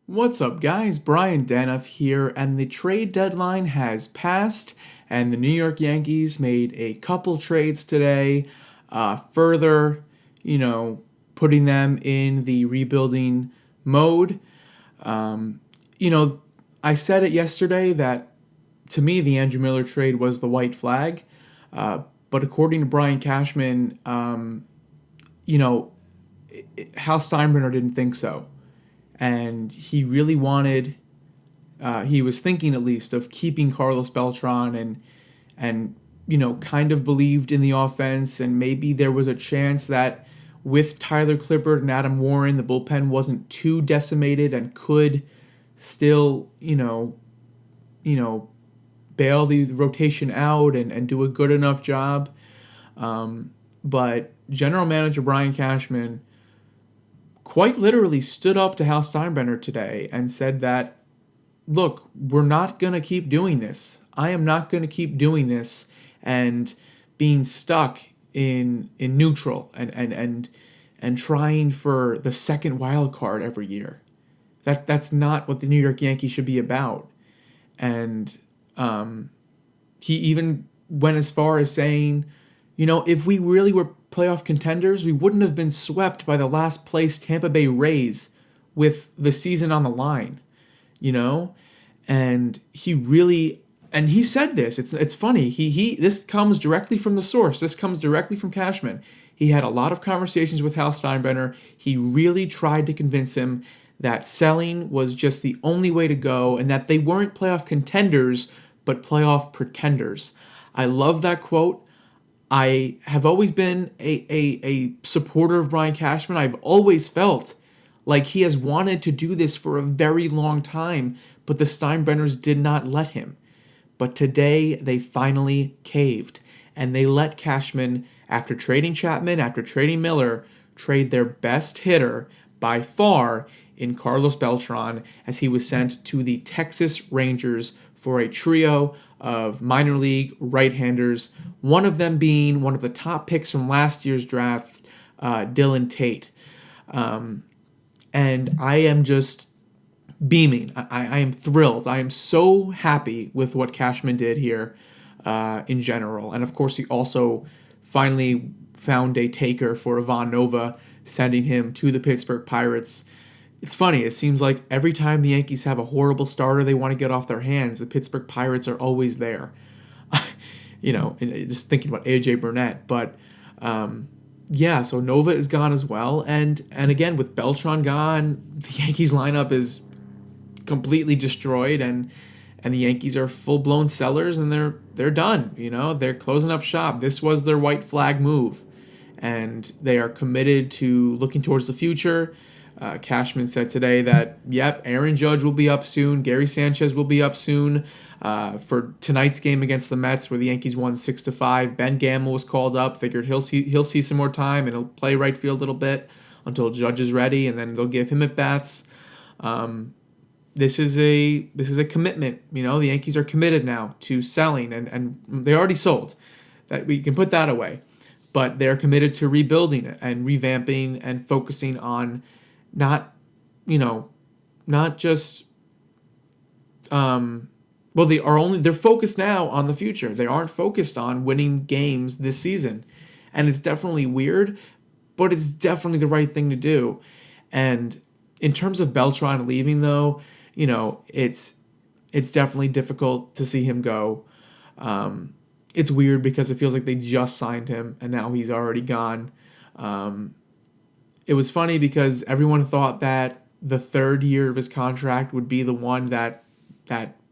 What's up, guys? Brian Danoff here, and the trade deadline has passed, and the New York Yankees made a couple trades today, further, you know, putting them in the rebuilding mode. Um, you know, I said it yesterday that to me the Andrew Miller trade was the white flag, but according to Brian Cashman, you know, Hal Steinbrenner didn't think so, and he really wanted he was thinking at least of keeping Carlos Beltran and kind of believed in the offense, and maybe there was a chance that with Tyler Clippard and Adam Warren the bullpen wasn't too decimated and could still bail the rotation out and do a good enough job. But general manager Brian Cashman quite literally stood up to Hal Steinbrenner today and said that, look, we're not going to keep doing this. I am not going to keep doing this and being stuck in neutral and trying for the second wild card every year. That's not what the New York Yankees should be about. And he even went as far as saying, if we really were playoff contenders, we wouldn't have been swept by the last place Tampa Bay Rays with the season on the line, and he said this. It's funny. This comes directly from the source. This comes directly from Cashman. He had a lot of conversations with Hal Steinbrenner. He really tried to convince him that selling was just the only way to go and that they weren't playoff contenders but playoff pretenders. I love that quote. I have always been a supporter of Brian Cashman. I've always felt like he has wanted to do this for a very long time, but the Steinbrenners did not let him. But today they finally caved, and they let Cashman, after trading Chapman, after trading Miller, trade their best hitter by far in Carlos Beltran, as he was sent to the Texas Rangers for a trio of minor league right-handers, one of them being one of the top picks from last year's draft, Dylan Tate. And I am just beaming. I am thrilled. I am so happy with what Cashman did here in general. And of course, he also finally found a taker for Ivan Nova, sending him to the Pittsburgh Pirates. It's funny. It seems like every time the Yankees have a horrible starter they want to get off their hands, the Pittsburgh Pirates are always there. Just thinking about AJ Burnett. But so Nova is gone as well. And again, with Beltran gone, the Yankees lineup is completely destroyed, and the Yankees are full-blown sellers, and they're done. They're closing up shop. This was their white flag move, and they are committed to looking towards the future. Cashman said today that, Aaron Judge will be up soon. Gary Sanchez will be up soon for tonight's game against the Mets, where the Yankees won 6-5. Ben Gamel was called up. Figured he'll see some more time, and he'll play right field a little bit until Judge is ready, and then they'll give him at bats. This is a commitment. The Yankees are committed now to selling, and they already sold. That we can put that away, but they're committed to rebuilding it and revamping and focusing on not just they're focused now on the future. They aren't focused on winning games this season, and it's definitely weird, but it's definitely the right thing to do. And in terms of Beltran leaving, though, it's definitely difficult to see him go. It's weird because it feels like they just signed him and now he's already gone. It was funny because everyone thought that the third year of his contract would be the one that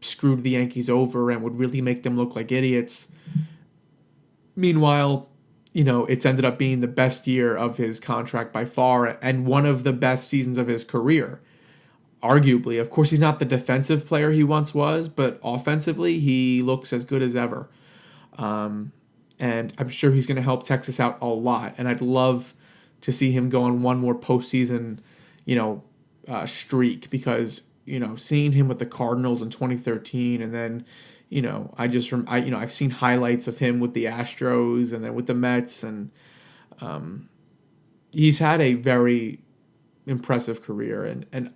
screwed the Yankees over and would really make them look like idiots. Meanwhile, it's ended up being the best year of his contract by far and one of the best seasons of his career. Arguably. Of course, he's not the defensive player he once was, but offensively, he looks as good as ever. And I'm sure he's going to help Texas out a lot. And I'd love to see him go on one more postseason, streak, because, seeing him with the Cardinals in 2013, and then, I've seen highlights of him with the Astros and then with the Mets, and he's had a very impressive career, and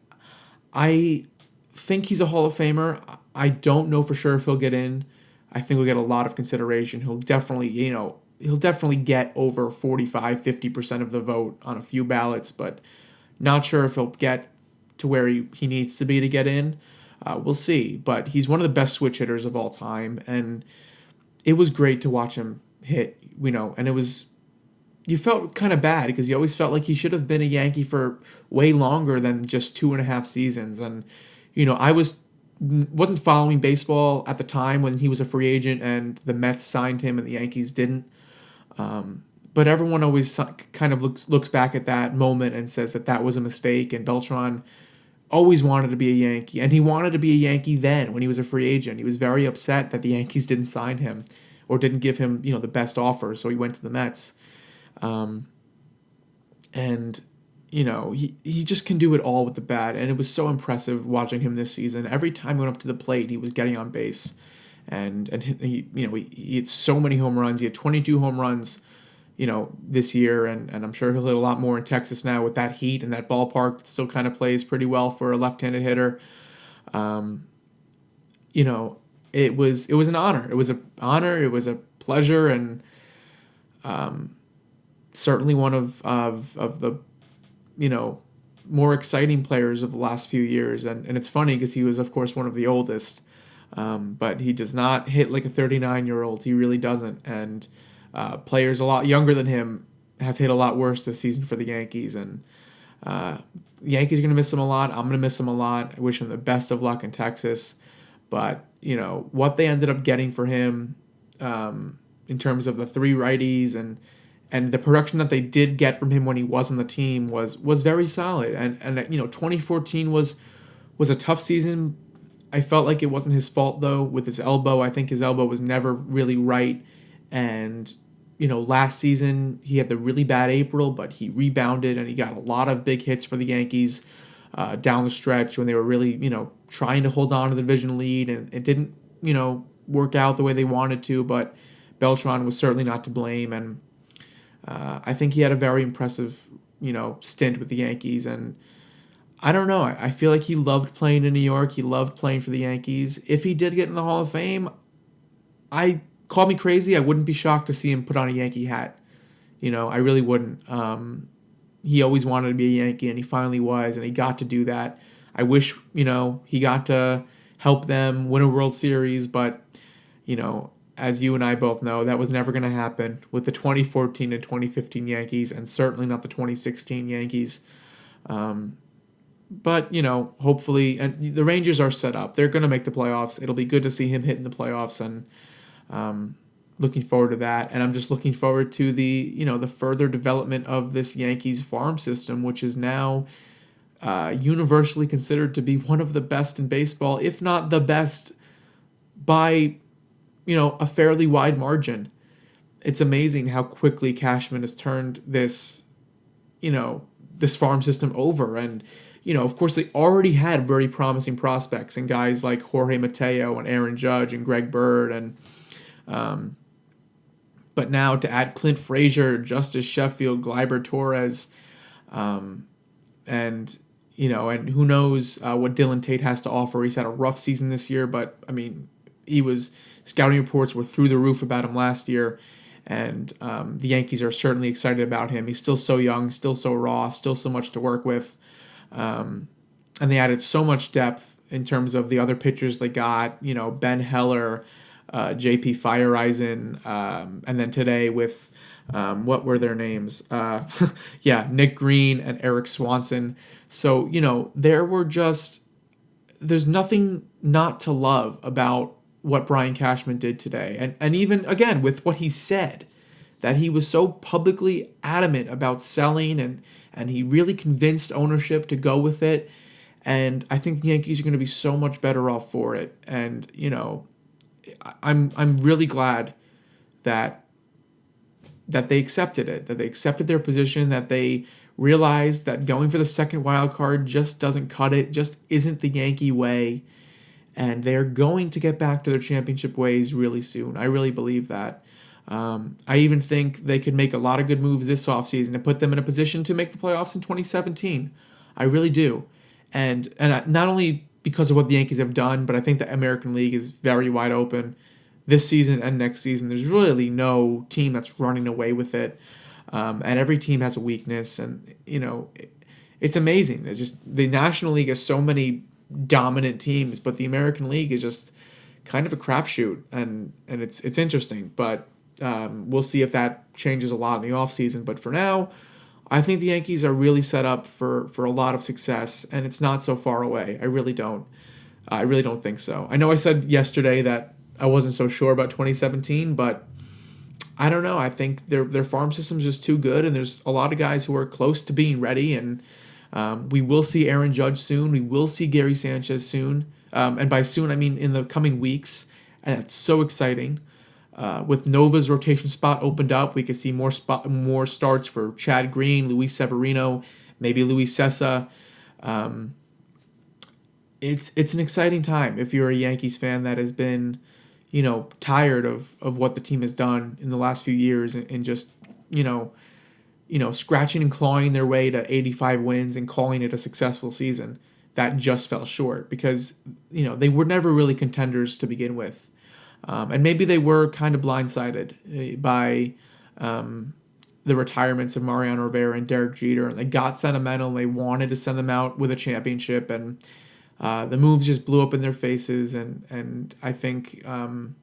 I think he's a Hall of Famer. I don't know for sure if he'll get in. I think he'll get a lot of consideration. He'll definitely get over 45, 50% of the vote on a few ballots, but not sure if he'll get to where he needs to be to get in. We'll see. But he's one of the best switch hitters of all time, and it was great to watch him hit, and you felt kind of bad because you always felt like he should have been a Yankee for way longer than just 2.5 seasons. And, I wasn't following baseball at the time when he was a free agent and the Mets signed him and the Yankees didn't. But everyone always kind of looks back at that moment and says that was a mistake. And Beltran always wanted to be a Yankee, and he wanted to be a Yankee then when he was a free agent. He was very upset that the Yankees didn't sign him or didn't give him, the best offer, so he went to the Mets. And he just can do it all with the bat, and it was so impressive watching him this season. Every time he went up to the plate, he was getting on base, and he hit so many home runs. He had 22 home runs, this year, and I'm sure he'll hit a lot more in Texas now with that heat and that ballpark that still kind of plays pretty well for a left-handed hitter. It was an honor. It was an honor. It was a pleasure, and certainly one of the more exciting players of the last few years. And it's funny because he was, of course, one of the oldest, but he does not hit like a 39-year-old. He really doesn't. And players a lot younger than him have hit a lot worse this season for the Yankees. And the Yankees are going to miss him a lot. I'm going to miss him a lot. I wish him the best of luck in Texas. But, what they ended up getting for him in terms of the three righties and the production that they did get from him when he was on the team was very solid. And 2014 was a tough season. I felt like it wasn't his fault, though, with his elbow. I think his elbow was never really right. And, last season he had the really bad April, but he rebounded and he got a lot of big hits for the Yankees down the stretch when they were really, trying to hold on to the division lead. And it didn't, work out the way they wanted to, but Beltran was certainly not to blame. And I think he had a very impressive, stint with the Yankees. And I don't know. I feel like he loved playing in New York. He loved playing for the Yankees. If he did get in the Hall of Fame, call me crazy, I wouldn't be shocked to see him put on a Yankee hat. I really wouldn't. He always wanted to be a Yankee, and he finally was, and he got to do that. I wish, he got to help them win a World Series, but, as you and I both know, that was never going to happen with the 2014 and 2015 Yankees, and certainly not the 2016 Yankees. But, hopefully, and the Rangers are set up. They're going to make the playoffs. It'll be good to see him hit in the playoffs, and looking forward to that. And I'm just looking forward to the further development of this Yankees farm system, which is now universally considered to be one of the best in baseball, if not the best by a fairly wide margin. It's amazing how quickly Cashman has turned this farm system over. And, of course, they already had very promising prospects and guys like Jorge Mateo and Aaron Judge and Greg Bird. And but now to add Clint Frazier, Justice Sheffield, Gleyber Torres, and who knows what Dylan Tate has to offer. He's had a rough season this year, but, scouting reports were through the roof about him last year, and the Yankees are certainly excited about him. He's still so young, still so raw, still so much to work with, and they added so much depth in terms of the other pitchers they got. Ben Heller, J.P. Fireeisen, and then today with what were their names? Nick Green and Eric Swanson. So there's nothing not to love about what Brian Cashman did today. And even, again, with what he said, that he was so publicly adamant about selling, and he really convinced ownership to go with it. And I think the Yankees are going to be so much better off for it. And, I'm really glad that they accepted it, that they accepted their position, that they realized that going for the second wild card just doesn't cut it, just isn't the Yankee way. And they're going to get back to their championship ways really soon. I really believe that. I even think they could make a lot of good moves this offseason to put them in a position to make the playoffs in 2017. I really do. and not only because of what the Yankees have done, but I think the American League is very wide open this season and next season. There's really no team that's running away with it, and every team has a weakness, and it's amazing. It's just the National League has so many dominant teams, but the American League is just kind of a crapshoot, and it's interesting, but we'll see if that changes a lot in the offseason. But for now, I think the Yankees are really set up for a lot of success, and it's not so far away. I really don't. I really don't think so. I know I said yesterday that I wasn't so sure about 2017, but I don't know. I think their farm system is just too good, and there's a lot of guys who are close to being ready, and we will see Aaron Judge soon. We will see Gary Sanchez soon. And by soon, I mean in the coming weeks. And it's so exciting. With Nova's rotation spot opened up, we could see more starts for Chad Green, Luis Severino, maybe Luis Sessa. It's an exciting time if you're a Yankees fan that has been, tired of what the team has done in the last few years and just, scratching and clawing their way to 85 wins and calling it a successful season. That just fell short because, they were never really contenders to begin with. And maybe they were kind of blindsided by the retirements of Mariano Rivera and Derek Jeter. And they got sentimental and they wanted to send them out with a championship. And the moves just blew up in their faces. And I think, it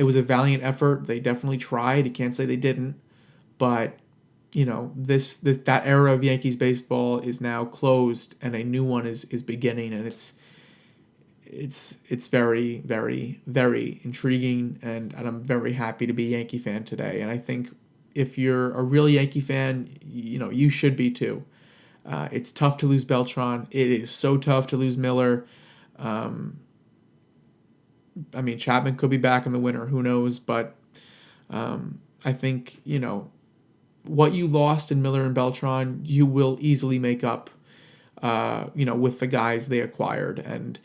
was a valiant effort. They definitely tried. You can't say they didn't. But that era of Yankees baseball is now closed, and a new one is beginning, and it's very, very, very intriguing, and I'm very happy to be a Yankee fan today. And I think if you're a real Yankee fan, you should be too. It's tough to lose Beltran. It is so tough to lose Miller. Chapman could be back in the winter. Who knows? But I think, what you lost in Miller and Beltran, you will easily make up, with the guys they acquired. And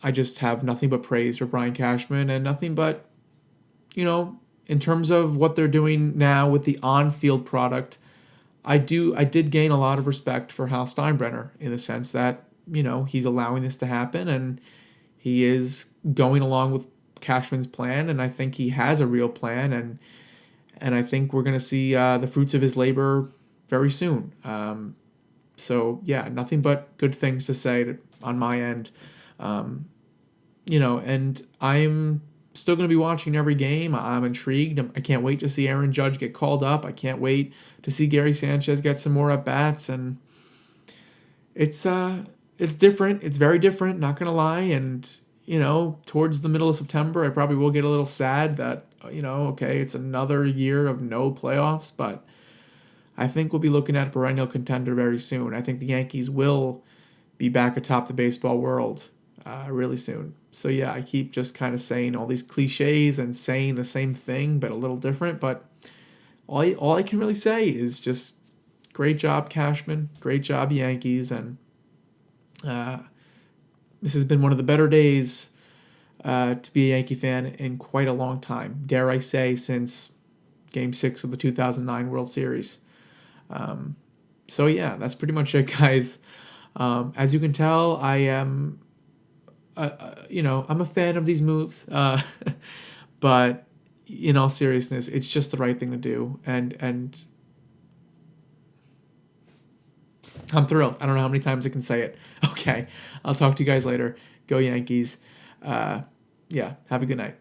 I just have nothing but praise for Brian Cashman and nothing but, in terms of what they're doing now with the on-field product, I did gain a lot of respect for Hal Steinbrenner in the sense that, he's allowing this to happen and he is going along with Cashman's plan, and I think he has a real plan, and I think we're going to see the fruits of his labor very soon. So, yeah, nothing but good things to say on my end. And I'm still going to be watching every game. I'm intrigued. I can't wait to see Aaron Judge get called up. I can't wait to see Gary Sanchez get some more at-bats. And it's different. It's very different, not going to lie. And, towards the middle of September, I probably will get a little sad that, okay, it's another year of no playoffs, but I think we'll be looking at a perennial contender very soon. I think the Yankees will be back atop the baseball world really soon. So, yeah, I keep just kind of saying all these cliches and saying the same thing, but a little different. But all I can really say is just great job, Cashman. Great job, Yankees. And this has been one of the better days to be a Yankee fan in quite a long time. Dare I say, since Game 6 of the 2009 World Series. So, yeah, that's pretty much it, guys. As you can tell, I am, I'm a fan of these moves. But in all seriousness, it's just the right thing to do. And I'm thrilled. I don't know how many times I can say it. Okay, I'll talk to you guys later. Go Yankees. Yeah, have a good night.